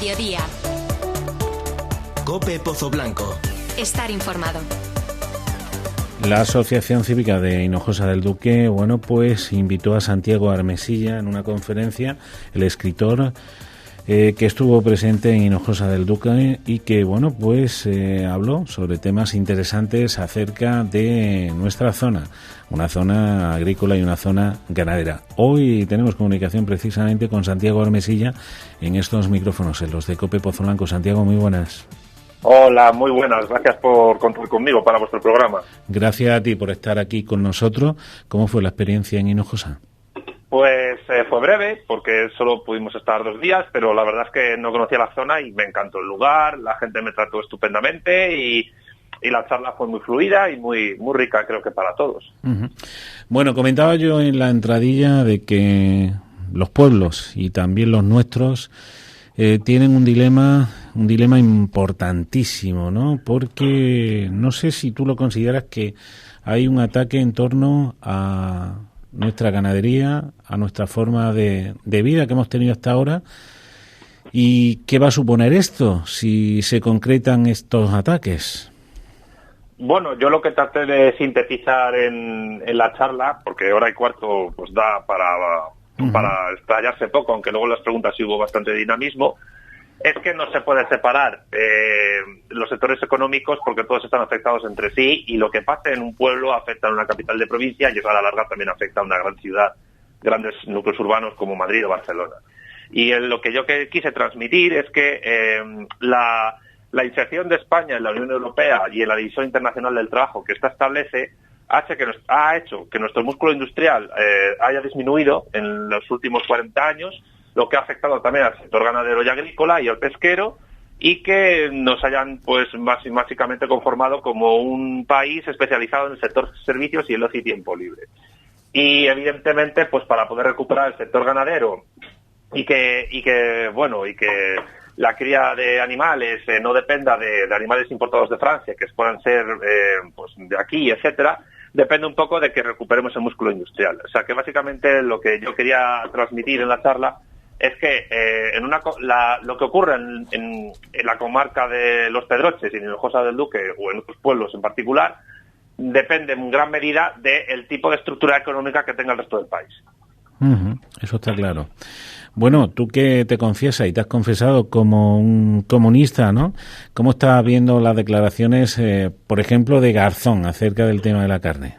mediodía. COPE Pozo Blanco. Estar informado. La Asociación Cívica de Hinojosa del Duque, pues invitó a Santiago Armesilla en una conferencia, el escritor que estuvo presente en Hinojosa del Duque y que, habló sobre temas interesantes acerca de nuestra zona, una zona agrícola y una zona ganadera. Hoy tenemos comunicación precisamente con Santiago Armesilla en estos micrófonos, en los de COPE Pozo Blanco. Santiago, muy buenas. Hola, muy buenas. Gracias por contar conmigo para vuestro programa. Gracias a ti por estar aquí con nosotros. ¿Cómo fue la experiencia en Hinojosa? Pues fue breve, porque solo pudimos estar 2 días, pero la verdad es que no conocía la zona y me encantó el lugar, la gente me trató estupendamente y la charla fue muy fluida y muy rica, creo que para todos. Uh-huh. Bueno, comentaba yo en la entradilla de que los pueblos y también los nuestros tienen un dilema importantísimo, ¿no? Porque no sé si tú lo consideras que hay un ataque en torno a nuestra ganadería, a nuestra forma de vida que hemos tenido hasta ahora. ¿Y qué va a suponer esto si se concretan estos ataques? Bueno, yo lo que traté de sintetizar en la charla, porque hora y cuarto pues da para explayarse poco, aunque luego en las preguntas sí hubo bastante dinamismo, es que no se puede separar los sectores económicos porque todos están afectados entre sí y lo que pasa en un pueblo afecta a una capital de provincia y eso a la larga también afecta a una gran ciudad, grandes núcleos urbanos como Madrid o Barcelona. Y lo que yo quise transmitir es que la inserción de España en la Unión Europea y en la División Internacional del Trabajo que esta establece ha hecho que nuestro músculo industrial haya disminuido en los últimos 40 años, lo que ha afectado también al sector ganadero y agrícola y al pesquero, y que nos hayan básicamente conformado como un país especializado en el sector servicios y el ocio y tiempo libre. Y evidentemente, pues para poder recuperar el sector ganadero y que la cría de animales no dependa de animales importados de Francia, que puedan ser de aquí, etcétera, depende un poco de que recuperemos el músculo industrial. O sea que básicamente lo que yo quería transmitir en la charla es que lo que ocurre en la comarca de Los Pedroches y en Hinojosa del Duque o en otros pueblos en particular depende en gran medida del tipo de estructura económica que tenga el resto del país. Uh-huh, eso está claro. Bueno, tú que te confiesas y te has confesado como un comunista, ¿no? ¿Cómo estás viendo las declaraciones, por ejemplo, de Garzón acerca del tema de la carne?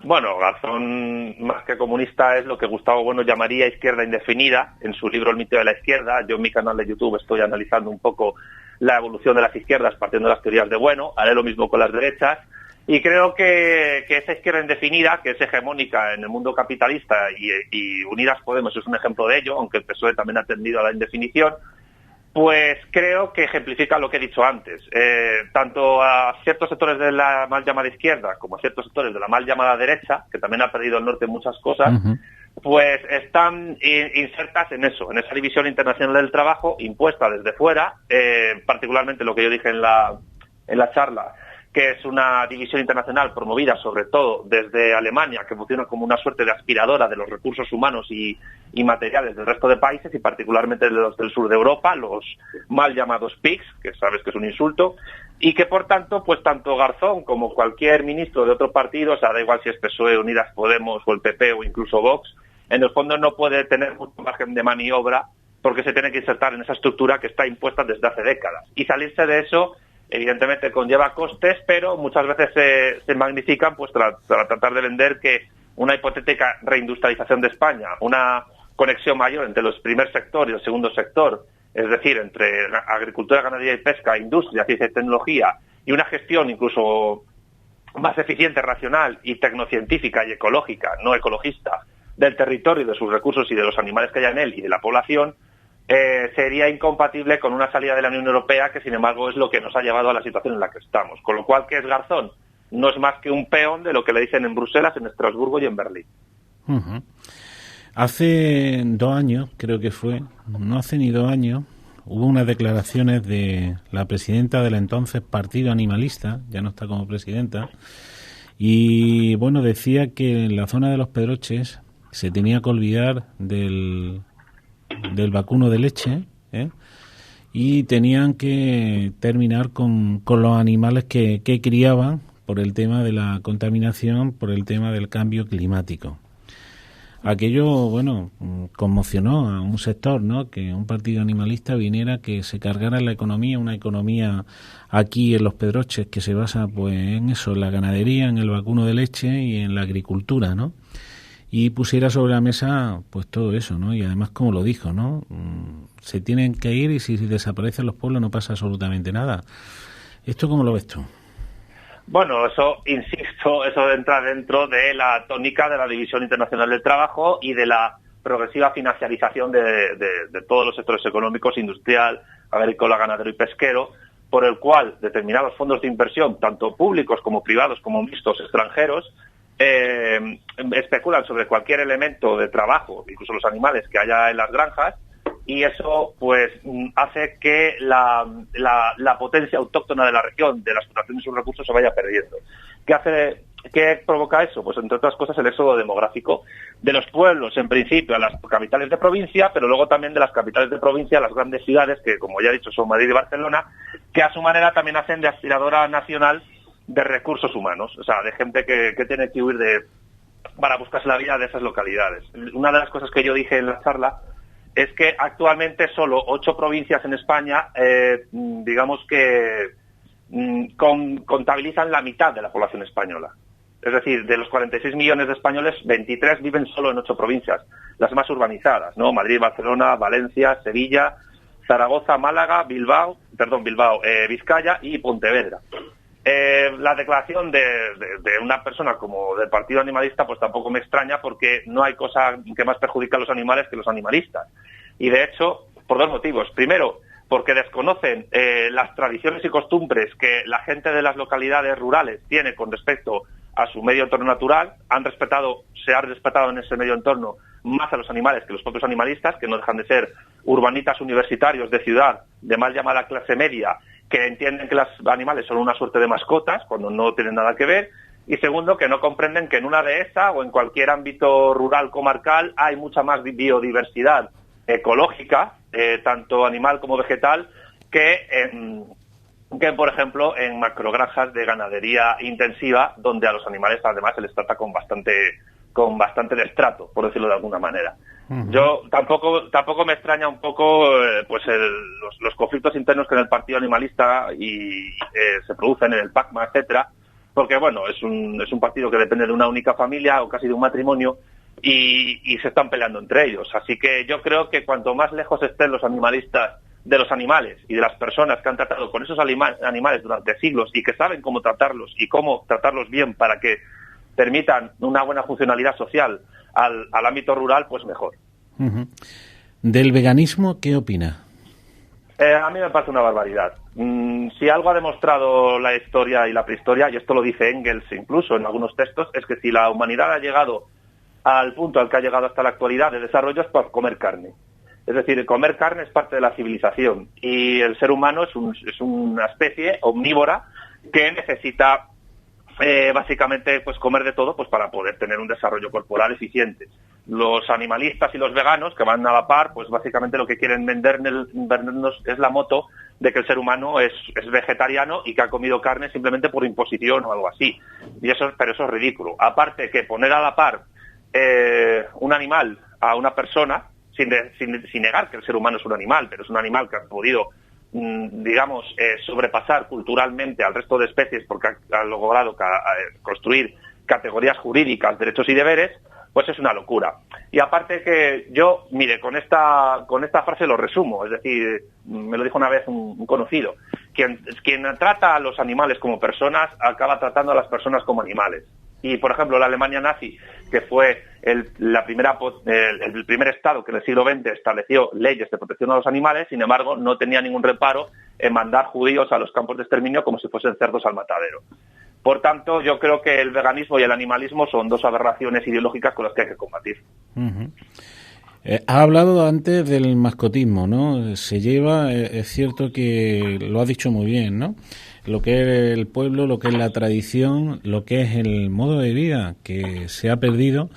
Bueno, Garzón, más que comunista, es lo que Gustavo Bueno llamaría izquierda indefinida. En su libro El mito de la izquierda, yo en mi canal de YouTube estoy analizando un poco la evolución de las izquierdas partiendo de las teorías de Bueno, haré lo mismo con las derechas. Y creo que esa izquierda indefinida, que es hegemónica en el mundo capitalista y Unidas Podemos es un ejemplo de ello, aunque el PSOE también ha tendido a la indefinición, pues creo que ejemplifica lo que he dicho antes. Tanto a ciertos sectores de la mal llamada izquierda como a ciertos sectores de la mal llamada derecha, que también ha perdido el norte en muchas cosas, uh-huh, pues están insertas en eso, en esa división internacional del trabajo impuesta desde fuera, particularmente lo que yo dije en la charla, que es una división internacional promovida sobre todo desde Alemania, que funciona como una suerte de aspiradora de los recursos humanos y materiales del resto de países, y particularmente de los del sur de Europa, los mal llamados PIGs, que sabes que es un insulto, y que por tanto, pues tanto Garzón como cualquier ministro de otro partido, o sea, da igual si es PSOE, Unidas Podemos o el PP o incluso Vox, en el fondo no puede tener mucho margen de maniobra porque se tiene que insertar en esa estructura que está impuesta desde hace décadas. Y salirse de eso evidentemente conlleva costes, pero muchas veces se magnifican pues para tratar de vender que una hipotética reindustrialización de España, una conexión mayor entre el primer sector y el segundo sector, es decir, entre agricultura, ganadería y pesca, industria, ciencia y tecnología, y una gestión incluso más eficiente, racional y tecnocientífica y ecológica, no ecologista, del territorio, de sus recursos y de los animales que hay en él y de la población, sería incompatible con una salida de la Unión Europea, que sin embargo es lo que nos ha llevado a la situación en la que estamos. Con lo cual, ¿qué es Garzón? No es más que un peón de lo que le dicen en Bruselas, en Estrasburgo y en Berlín. Uh-huh. Hace 2 años, creo que fue, no hace ni 2 años, hubo unas declaraciones de la presidenta del entonces Partido Animalista, ya no está como presidenta, y decía que en la zona de Los Pedroches se tenía que olvidar del vacuno de leche, y tenían que terminar con los animales que criaban por el tema de la contaminación, por el tema del cambio climático. Aquello, bueno, conmocionó a un sector, ¿no? Que un partido animalista viniera, que se cargara la economía, una economía aquí en Los Pedroches que se basa, pues, en eso, en la ganadería, en el vacuno de leche y en la agricultura, ¿no? Y pusiera sobre la mesa, pues, todo eso, ¿no? Y además, como lo dijo, ¿no? Se tienen que ir y si desaparecen los pueblos no pasa absolutamente nada. ¿Esto cómo lo ves tú? Bueno, eso, insisto, eso entra dentro de la tónica de la División Internacional del Trabajo y de la progresiva financiarización de todos los sectores económicos, industrial, agrícola, ganadero y pesquero, por el cual determinados fondos de inversión, tanto públicos como privados, como mixtos, extranjeros, especulan sobre cualquier elemento de trabajo, incluso los animales que haya en las granjas, y eso pues hace que la potencia autóctona de la región, de la explotación de sus recursos, se vaya perdiendo. ¿Qué provoca eso? Pues entre otras cosas el éxodo demográfico de los pueblos, en principio, a las capitales de provincia, pero luego también de las capitales de provincia a las grandes ciudades, que como ya he dicho son Madrid y Barcelona, que a su manera también hacen de aspiradora nacional de recursos humanos, o sea, de gente que tiene que huir para buscarse la vida de esas localidades. Una de las cosas que yo dije en la charla es que actualmente solo 8 provincias en España, digamos que contabilizan la mitad de la población española. Es decir, de los 46 millones de españoles, 23 viven solo en 8 provincias, las más urbanizadas, ¿no? Madrid, Barcelona, Valencia, Sevilla, Zaragoza, Málaga, Bilbao, Vizcaya y Pontevedra. La declaración de una persona como del Partido Animalista pues tampoco me extraña, porque no hay cosa que más perjudique a los animales que los animalistas. Y de hecho, por 2 motivos. Primero, porque desconocen las tradiciones y costumbres que la gente de las localidades rurales tiene con respecto a su medio entorno natural. Se ha respetado en ese medio entorno más a los animales que los propios animalistas, que no dejan de ser urbanitas universitarios de ciudad, de mal llamada clase media, que entienden que los animales son una suerte de mascotas, cuando no tienen nada que ver. Y segundo, que no comprenden que en una dehesa o en cualquier ámbito rural comarcal hay mucha más biodiversidad ecológica, tanto animal como vegetal, que por ejemplo en macrogranjas de ganadería intensiva, donde a los animales además se les trata con bastante destrato, por decirlo de alguna manera. Yo tampoco me extraña un poco pues los conflictos internos que en el Partido Animalista se producen en el PACMA, etcétera, porque bueno, es un partido que depende de una única familia o casi de un matrimonio, y se están peleando entre ellos. Así que yo creo que cuanto más lejos estén los animalistas de los animales y de las personas que han tratado con esos animales durante siglos y que saben cómo tratarlos y cómo tratarlos bien para que permitan una buena funcionalidad social al ámbito rural, pues mejor. ¿Del veganismo qué opina? A mí me parece una barbaridad. Si algo ha demostrado la historia y la prehistoria, y esto lo dice Engels incluso en algunos textos, es que si la humanidad ha llegado al punto al que ha llegado hasta la actualidad de desarrollo es por comer carne. Es decir, comer carne es parte de la civilización, y el ser humano es una especie omnívora que necesita básicamente pues comer de todo pues para poder tener un desarrollo corporal eficiente. Los animalistas y los veganos, que van a la par, pues básicamente lo que quieren vendernos es la moto de que el ser humano es vegetariano y que ha comido carne simplemente por imposición o algo así. Pero eso es ridículo. Aparte que poner a la par un animal a una persona, sin negar que el ser humano es un animal, pero es un animal que ha podido sobrepasar culturalmente al resto de especies porque ha logrado construir categorías jurídicas, derechos y deberes, pues es una locura. Y aparte que yo, mire, con esta frase lo resumo, es decir, me lo dijo una vez un conocido, quien trata a los animales como personas acaba tratando a las personas como animales. Y, por ejemplo, la Alemania nazi, que fue el primer Estado que en el siglo XX estableció leyes de protección a los animales, sin embargo, no tenía ningún reparo en mandar judíos a los campos de exterminio como si fuesen cerdos al matadero. Por tanto, yo creo que el veganismo y el animalismo son 2 aberraciones ideológicas con las que hay que combatir. Ha hablado antes del mascotismo, ¿no? Se lleva, es cierto que lo ha dicho muy bien, ¿no? Lo que es el pueblo, lo que es la tradición, lo que es el modo de vida que se ha perdido.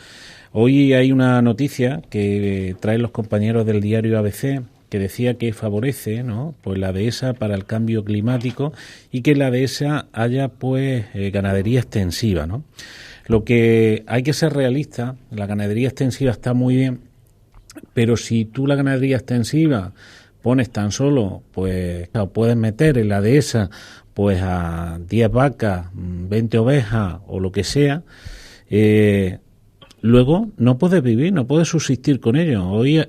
Hoy hay una noticia que traen los compañeros del diario ABC, que decía que favorece, ¿no?, pues la dehesa para el cambio climático y que en la dehesa haya pues ganadería extensiva, ¿no? Lo que hay que ser realista, la ganadería extensiva está muy bien, pero si tú la ganadería extensiva pones tan solo, pues puedes meter en la dehesa pues a 10 vacas, 20 ovejas o lo que sea, luego no puedes vivir, no puedes subsistir con ello.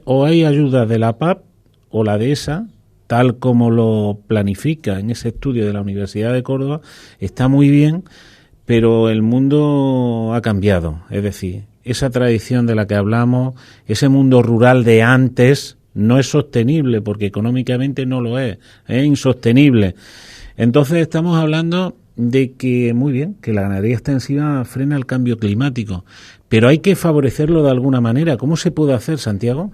O hay ayuda de la PAP o la dehesa, tal como lo planifica en ese estudio de la Universidad de Córdoba, está muy bien, pero el mundo ha cambiado. Es decir, esa tradición de la que hablamos, ese mundo rural de antes, no es sostenible, porque económicamente no lo es insostenible. Entonces estamos hablando de que, muy bien, que la ganadería extensiva frena el cambio climático, pero hay que favorecerlo de alguna manera. ¿Cómo se puede hacer, Santiago?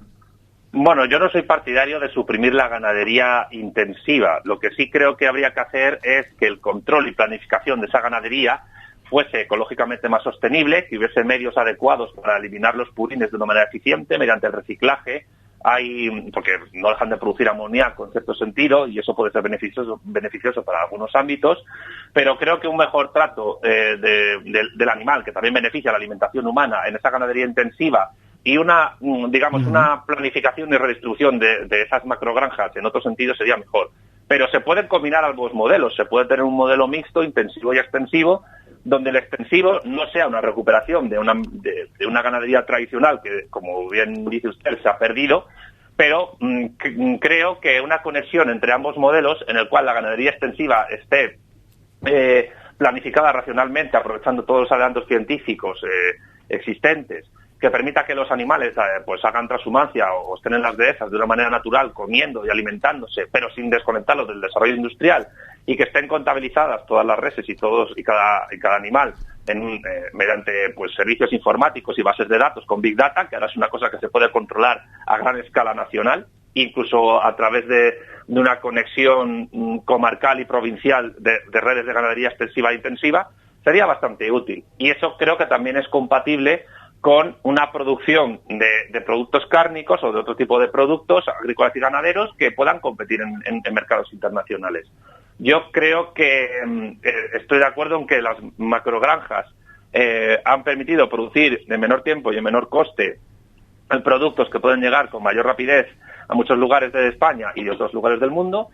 Bueno, yo no soy partidario de suprimir la ganadería intensiva. Lo que sí creo que habría que hacer es que el control y planificación de esa ganadería fuese ecológicamente más sostenible, que hubiese medios adecuados para eliminar los purines de una manera eficiente mediante el reciclaje. Porque no dejan de producir amoníaco en cierto sentido y eso puede ser beneficioso para algunos ámbitos, pero creo que un mejor trato del animal, que también beneficia la alimentación humana en esa ganadería intensiva, y una planificación y redistribución de esas macrogranjas en otro sentido sería mejor. Pero se pueden combinar ambos modelos, se puede tener un modelo mixto, intensivo y extensivo, donde el extensivo no sea una recuperación de una ganadería tradicional que, como bien dice usted, se ha perdido, pero creo que una conexión entre ambos modelos, en el cual la ganadería extensiva esté planificada racionalmente, aprovechando todos los adelantos científicos existentes, que permita que los animales pues hagan transhumancia o estén en las dehesas de una manera natural, comiendo y alimentándose, pero sin desconectarlos del desarrollo industrial, y que estén contabilizadas todas las reses y cada animal mediante pues servicios informáticos y bases de datos con Big Data, que ahora es una cosa que se puede controlar a gran escala nacional, incluso a través de una conexión comarcal y provincial de redes de ganadería extensiva e intensiva, sería bastante útil. Y eso creo que también es compatible con una producción de productos cárnicos o de otro tipo de productos agrícolas y ganaderos que puedan competir en mercados internacionales. Yo creo que estoy de acuerdo en que las macrogranjas han permitido producir en menor tiempo y en menor coste productos que pueden llegar con mayor rapidez a muchos lugares de España y de otros lugares del mundo,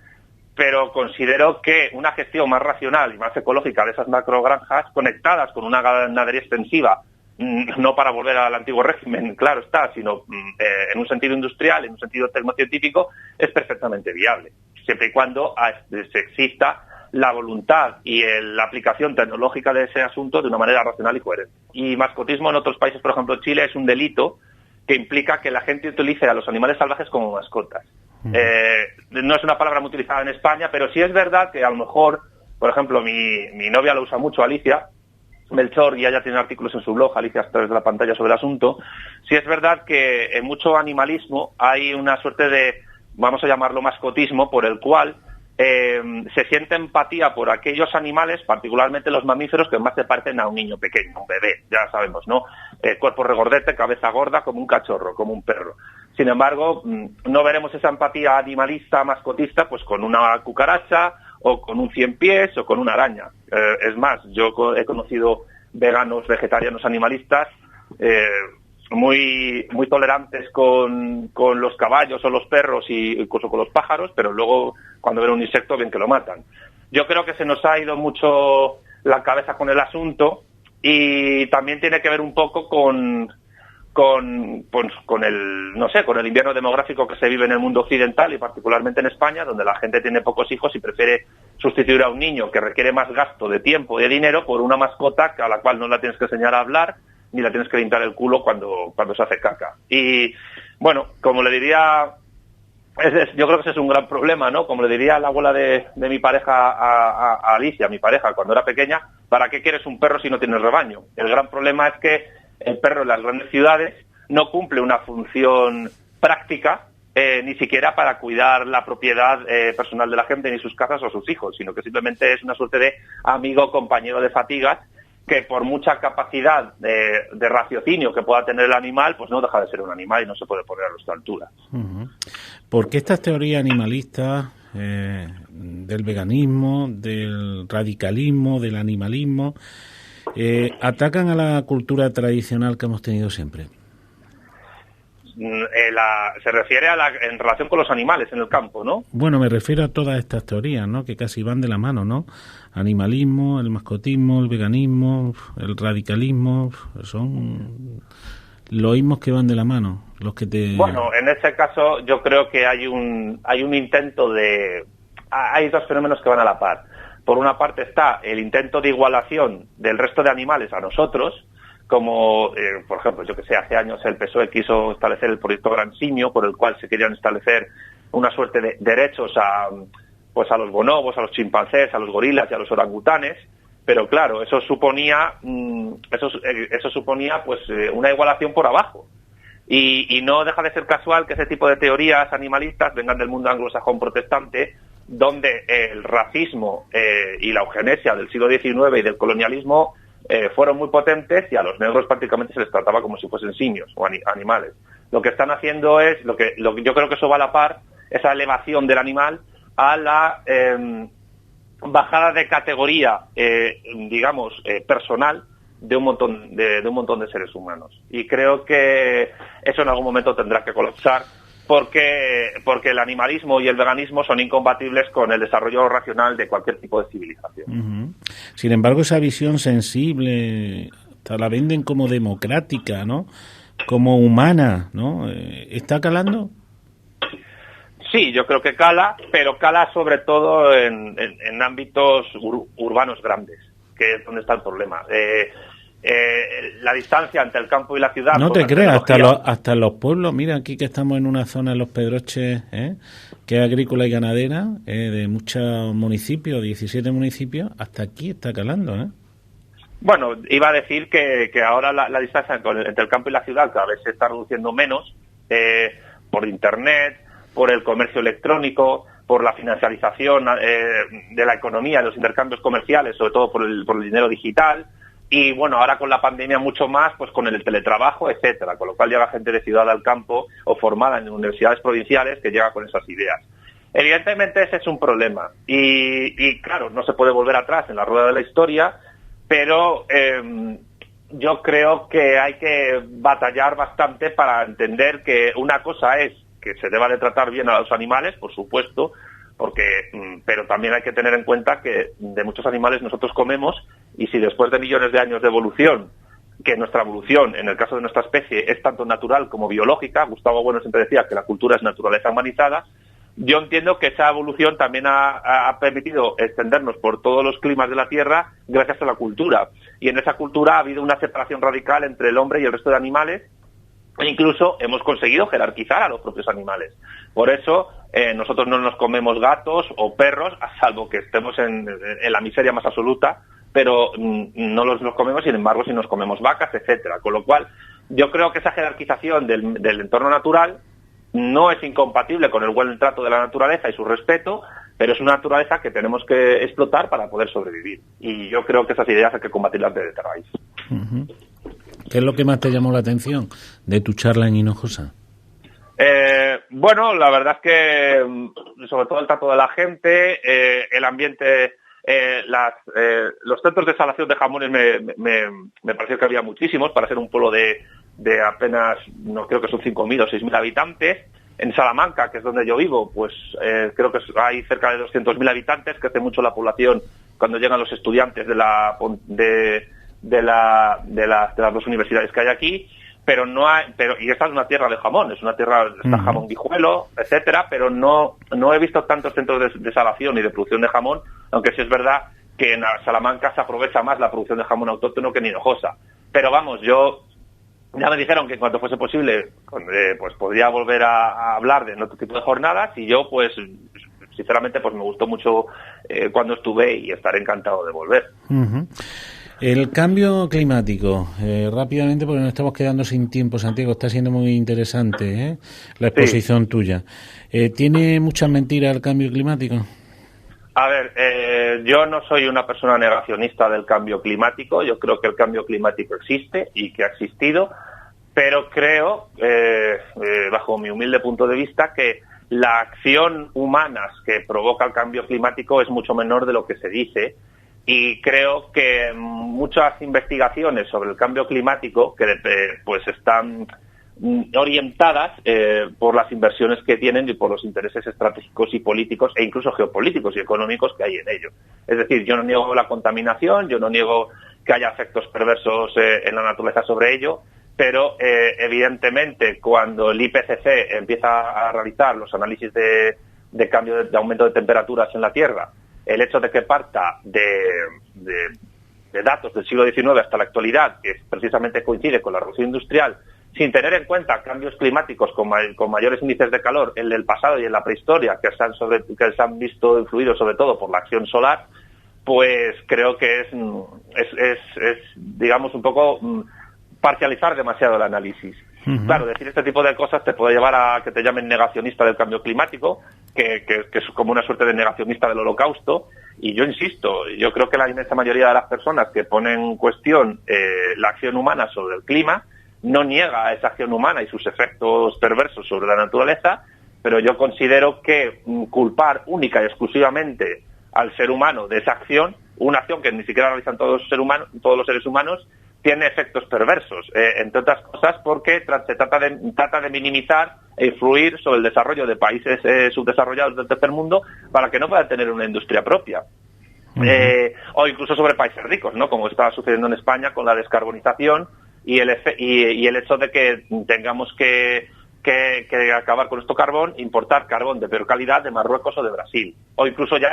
pero considero que una gestión más racional y más ecológica de esas macrogranjas, conectadas con una ganadería extensiva, no para volver al antiguo régimen, claro está, sino en un sentido industrial, en un sentido tecnocientífico, es perfectamente viable, siempre y cuando exista la voluntad y la aplicación tecnológica de ese asunto de una manera racional y coherente. Y mascotismo en otros países, por ejemplo Chile, es un delito que implica que la gente utilice a los animales salvajes como mascotas. No es una palabra muy utilizada en España, pero sí es verdad que a lo mejor, por ejemplo, mi novia lo usa mucho, Alicia Melchor, y ella tiene artículos en su blog, Alicia, a través de la pantalla, sobre el asunto. Sí es verdad que en mucho animalismo hay una suerte de, vamos a llamarlo mascotismo, por el cual se siente empatía por aquellos animales, particularmente los mamíferos, que más se parecen a un niño pequeño, un bebé, ya sabemos, ¿no? Cuerpo regordete, cabeza gorda, como un cachorro, como un perro. Sin embargo, no veremos esa empatía animalista, mascotista, pues con una cucaracha, o con un 100 pies, o con una araña. Es más, yo he conocido veganos, vegetarianos, animalistas, muy tolerantes con los caballos o los perros y incluso con los pájaros, pero luego cuando ven un insecto ven que lo matan. Yo creo que se nos ha ido mucho la cabeza con el asunto, y también tiene que ver un poco con el invierno demográfico que se vive en el mundo occidental y particularmente en España, donde la gente tiene pocos hijos y prefiere sustituir a un niño que requiere más gasto de tiempo y de dinero por una mascota a la cual no la tienes que enseñar a hablar ni la tienes que limpiar el culo cuando se hace caca. Y bueno, como le diría, yo creo que ese es un gran problema, ¿no? Como le diría la abuela de mi pareja a Alicia, mi pareja, cuando era pequeña, ¿para qué quieres un perro si no tienes rebaño? El gran problema es que el perro en las grandes ciudades no cumple una función práctica, ni siquiera para cuidar la propiedad personal de la gente, ni sus casas o sus hijos, sino que simplemente es una suerte de amigo, compañero de fatigas, que por mucha capacidad de raciocinio que pueda tener el animal, pues no deja de ser un animal y no se puede poner a nuestra altura. ¿Por qué estas teorías animalistas del veganismo, del radicalismo, del animalismo, atacan a la cultura tradicional que hemos tenido siempre? Se refiere en relación con los animales en el campo, ¿no? Bueno, me refiero a todas estas teorías, ¿no? Que casi van de la mano, ¿no? Animalismo, el mascotismo, el veganismo, el radicalismo, son los mismos que van de la mano, los que te... Bueno, en ese caso yo creo que hay un intento de... Hay dos fenómenos que van a la par. Por una parte está el intento de igualación del resto de animales a nosotros, como, por ejemplo, yo que sé, hace años el PSOE quiso establecer el proyecto Gran Simio, por el cual se querían establecer una suerte de derechos a los bonobos, a los chimpancés, a los gorilas y a los orangutanes, pero claro, eso suponía pues una igualación por abajo. Y no deja de ser casual que ese tipo de teorías animalistas vengan del mundo anglosajón protestante, donde el racismo y la eugenesia del siglo XIX y del colonialismo fueron muy potentes, y a los negros prácticamente se les trataba como si fuesen simios o animales. Lo que están haciendo es, lo que yo creo que eso va a la par, esa elevación del animal a la bajada de categoría, personal de un montón de seres humanos. Y creo que eso en algún momento tendrá que colapsar, porque el animalismo y el veganismo son incompatibles con el desarrollo racional de cualquier tipo de civilización. Sin embargo, esa visión sensible hasta la venden como democrática, ¿no? Como humana, ¿no? ¿Está calando? Sí, yo creo que cala, pero cala sobre todo en ámbitos urbanos grandes, que es donde está el problema. La distancia entre el campo y la ciudad... No te creas, hasta los pueblos, mira, aquí que estamos en una zona en Los Pedroches, que es agrícola y ganadera, de muchos municipios, 17 municipios, hasta aquí está calando, ¿eh? Bueno, iba a decir que ahora la distancia entre el campo y la ciudad cada vez se está reduciendo menos, por Internet, por el comercio electrónico, por la financiarización de la economía, de los intercambios comerciales, sobre todo por el dinero digital. Y bueno, ahora con la pandemia mucho más, pues con el teletrabajo, etcétera, con lo cual llega gente de ciudad al campo o formada en universidades provinciales que llega con esas ideas. Evidentemente ese es un problema y claro, no se puede volver atrás en la rueda de la historia, pero yo creo que hay que batallar bastante para entender que una cosa es que se deba de tratar bien a los animales, por supuesto, pero también hay que tener en cuenta que de muchos animales nosotros comemos, y si después de millones de años de evolución, que nuestra evolución, en el caso de nuestra especie, es tanto natural como biológica, Gustavo Bueno siempre decía que la cultura es naturaleza humanizada, yo entiendo que esa evolución también ha permitido extendernos por todos los climas de la Tierra gracias a la cultura, y en esa cultura ha habido una separación radical entre el hombre y el resto de animales, e incluso hemos conseguido jerarquizar a los propios animales. Por eso nosotros no nos comemos gatos o perros, a salvo que estemos en la miseria más absoluta, pero no los comemos, sin embargo, si nos comemos vacas, etcétera. Con lo cual, yo creo que esa jerarquización del entorno natural no es incompatible con el buen trato de la naturaleza y su respeto, pero es una naturaleza que tenemos que explotar para poder sobrevivir. Y yo creo que esas ideas hay que combatirlas de raíz. ¿Qué es lo que más te llamó la atención de tu charla en Hinojosa? Bueno, la verdad es que sobre todo el trato de la gente, el ambiente, los centros de salación de jamones me pareció que había muchísimos para ser un pueblo de apenas, no creo que son 5.000 o 6.000 habitantes. En Salamanca, que es donde yo vivo, pues creo que hay cerca de 200.000 habitantes, crece mucho la población cuando llegan los estudiantes de las dos universidades que hay aquí, y esta es una tierra de jamón, es una tierra, está jamón guijuelo, etcétera, pero no he visto tantos centros de salación y de producción de jamón, aunque sí es verdad que en Salamanca se aprovecha más la producción de jamón autóctono que en Hinojosa. Pero vamos, ya me dijeron que en cuanto fuese posible, pues podría volver a hablar de otro tipo de jornadas, y yo, pues, sinceramente, pues me gustó mucho cuando estuve, y estaré encantado de volver. El cambio climático, rápidamente, porque nos estamos quedando sin tiempo, Santiago, está siendo muy interesante la exposición tuya. ¿Tiene muchas mentiras el cambio climático? A ver, yo no soy una persona negacionista del cambio climático. Yo creo que el cambio climático existe y que ha existido, pero creo, bajo mi humilde punto de vista, que la acción humana que provoca el cambio climático es mucho menor de lo que se dice, y creo que muchas investigaciones sobre el cambio climático que pues están orientadas por las inversiones que tienen y por los intereses estratégicos y políticos e incluso geopolíticos y económicos que hay en ello. Es decir, yo no niego la contaminación, yo no niego que haya efectos perversos en la naturaleza sobre ello, pero evidentemente cuando el IPCC empieza a realizar los análisis de cambio de aumento de temperaturas en la Tierra, el hecho de que parta de datos del siglo XIX hasta la actualidad, que precisamente coincide con la revolución industrial, sin tener en cuenta cambios climáticos con mayores índices de calor, el del pasado y en la prehistoria, que se han visto influidos sobre todo por la acción solar, pues creo que es digamos, un poco parcializar demasiado el análisis. Uh-huh. Claro, decir este tipo de cosas te puede llevar a que te llamen negacionista del cambio climático, que es como una suerte de negacionista del Holocausto, y yo insisto, yo creo que la inmensa mayoría de las personas que ponen en cuestión la acción humana sobre el clima no niega esa acción humana y sus efectos perversos sobre la naturaleza, pero yo considero que culpar única y exclusivamente al ser humano de esa acción, una acción que ni siquiera realizan todos los seres humanos, tiene efectos perversos, entre otras cosas porque se trata de minimizar e influir sobre el desarrollo de países subdesarrollados del tercer mundo para que no puedan tener una industria propia. Uh-huh. O incluso sobre países ricos, ¿no? Como está sucediendo en España con la descarbonización y el hecho de que tengamos que acabar con nuestro carbón, importar carbón de peor calidad de Marruecos o de Brasil, o incluso ya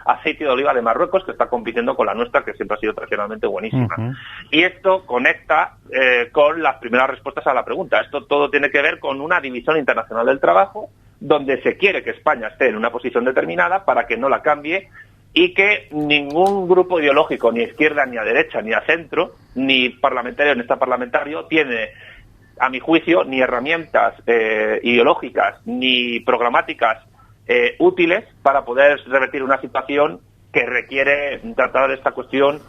aceite de oliva de Marruecos, que está compitiendo con la nuestra, que siempre ha sido tradicionalmente buenísima. Uh-huh. Y esto conecta con las primeras respuestas a la pregunta. Esto todo tiene que ver con una división internacional del trabajo, donde se quiere que España esté en una posición determinada para que no la cambie, y que ningún grupo ideológico, ni a izquierda, ni a derecha, ni a centro, ni parlamentario, ni extraparlamentario, tiene, a mi juicio, ni herramientas ideológicas ni programáticas útiles para poder revertir una situación que requiere tratar esta cuestión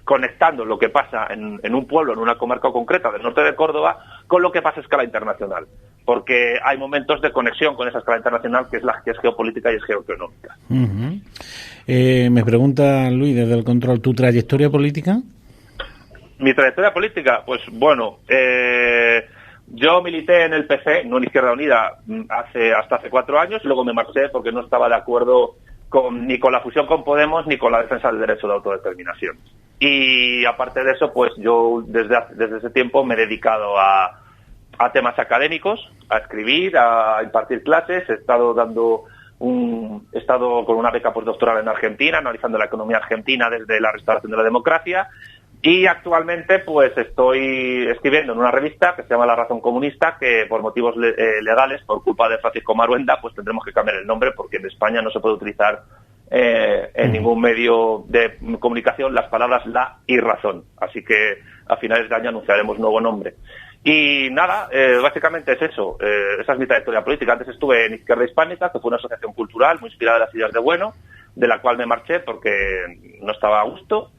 conectando lo que pasa en un pueblo, en una comarca concreta del norte de Córdoba, con lo que pasa a escala internacional. Porque hay momentos de conexión con esa escala internacional que es geopolítica y es geoeconómica. Uh-huh. Me pregunta Luis desde el control, ¿tu trayectoria política? Mi trayectoria política, pues bueno, yo milité en el PC, no en Izquierda Unida, hasta hace 4 años, luego me marché porque no estaba de acuerdo ni con la fusión con Podemos ni con la defensa del derecho de autodeterminación. Y aparte de eso, pues yo desde ese tiempo me he dedicado a temas académicos, a escribir, a impartir clases. He estado con una beca postdoctoral en Argentina, analizando la economía argentina desde la restauración de la democracia, y actualmente pues estoy escribiendo en una revista que se llama La Razón Comunista, que por motivos legales, por culpa de Francisco Maruenda, pues tendremos que cambiar el nombre porque en España no se puede utilizar en ningún medio de comunicación las palabras la y razón. Así que a finales de año anunciaremos nuevo nombre. Y nada, básicamente es eso. Esa es mi trayectoria política. Antes estuve en Izquierda Hispánica, que fue una asociación cultural muy inspirada en las ideas de Bueno, de la cual me marché porque no estaba a gusto.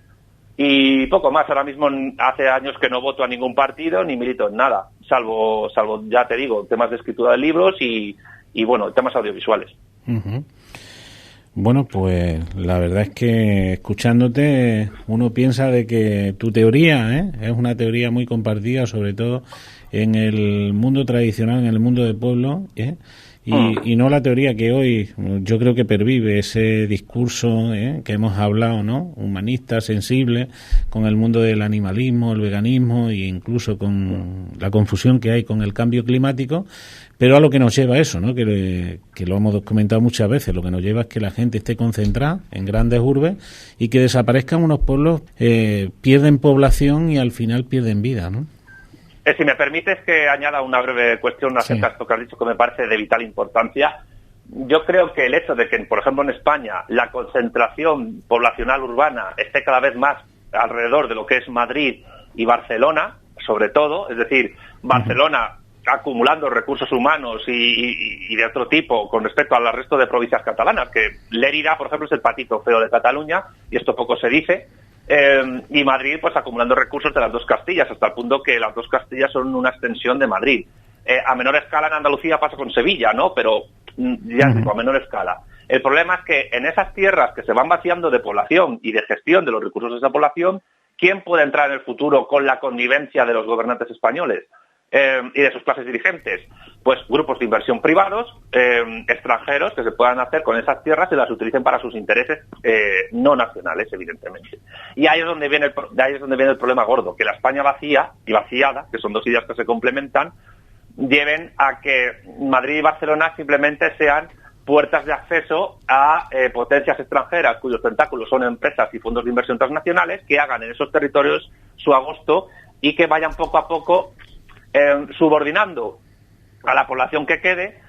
Y poco más. Ahora mismo hace años que no voto a ningún partido ni milito en nada, salvo ya te digo, temas de escritura de libros y bueno, temas audiovisuales. Uh-huh. Bueno, pues la verdad es que escuchándote uno piensa de que tu teoría es una teoría muy compartida, sobre todo en el mundo tradicional, en el mundo de pueblo, y no la teoría que hoy yo creo que pervive ese discurso que hemos hablado, ¿no? Humanista, sensible, con el mundo del animalismo, el veganismo e incluso con la confusión que hay con el cambio climático. Pero a lo que nos lleva eso, ¿no? Que lo hemos comentado muchas veces, lo que nos lleva es que la gente esté concentrada en grandes urbes y que desaparezcan unos pueblos, pierden población y al final pierden vida, ¿no? Si me permites que añada una breve cuestión acerca de esto que has dicho, que me parece de vital importancia. Yo creo que el hecho de que, por ejemplo, en España la concentración poblacional urbana esté cada vez más alrededor de lo que es Madrid y Barcelona, sobre todo, es decir, Barcelona acumulando recursos humanos y de otro tipo con respecto al resto de provincias catalanas, que Lérida, por ejemplo, es el patito feo de Cataluña, y esto poco se dice, y Madrid pues acumulando recursos de las dos Castillas, hasta el punto que las dos Castillas son una extensión de Madrid. A menor escala en Andalucía pasa con Sevilla, ¿no? Pero ya digo, a menor escala. El problema es que en esas tierras que se van vaciando de población y de gestión de los recursos de esa población, ¿quién puede entrar en el futuro con la connivencia de los gobernantes españoles y de sus clases dirigentes? Pues grupos de inversión privados, extranjeros, que se puedan hacer con esas tierras y las utilicen para sus intereses no nacionales, evidentemente. Y ahí es donde viene el problema gordo, que la España vacía y vaciada, que son dos ideas que se complementan, lleven a que Madrid y Barcelona simplemente sean puertas de acceso a potencias extranjeras cuyos tentáculos son empresas y fondos de inversión transnacionales que hagan en esos territorios su agosto y que vayan poco a poco subordinando a la población que quede,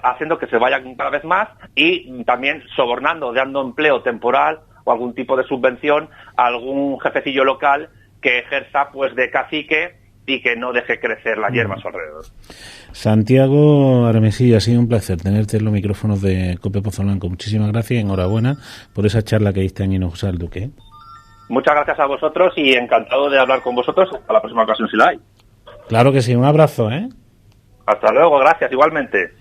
haciendo que se vayan cada vez más y también sobornando, dando empleo temporal o algún tipo de subvención a algún jefecillo local que ejerza pues de cacique y que no deje crecer la hierba a su alrededor. Santiago Armesilla, ha sido un placer tenerte en los micrófonos de COPE Pozo Blanco. Muchísimas gracias y enhorabuena por esa charla que diste en Hinojosa del Duque. Muchas gracias a vosotros y encantado de hablar con vosotros. Hasta la próxima ocasión si la hay. Claro que sí, un abrazo, ¿eh? Hasta luego, gracias, igualmente.